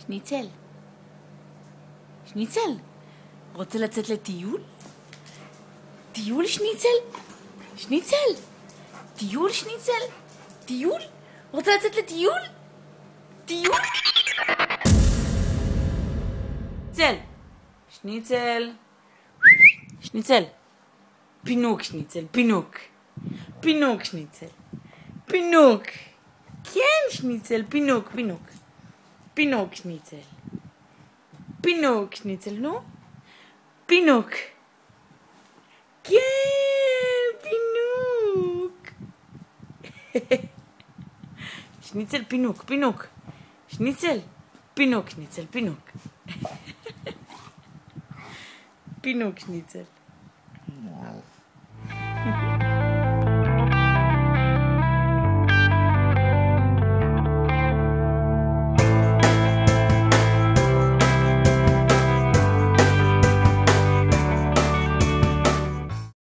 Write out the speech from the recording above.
שניצל. שניצל, רוצה לצאת לטיול? טיול שניצל? שניצל, טיול שניצל? טיול? רוצה לצאת לטיול? טיול? שניצל, שניצל, שניצל, פינוק שניצל, פינוק, פינוק שניצל, פינוק, כן שניצל, פינוק, פינוק, פינוק שניצל, פינוק שניצל, נו, פינוק, כן, פינוק, שניצל, פינוק, פינוק, שניצל, פינוק שניצל, פינוק, פינוק שניצל.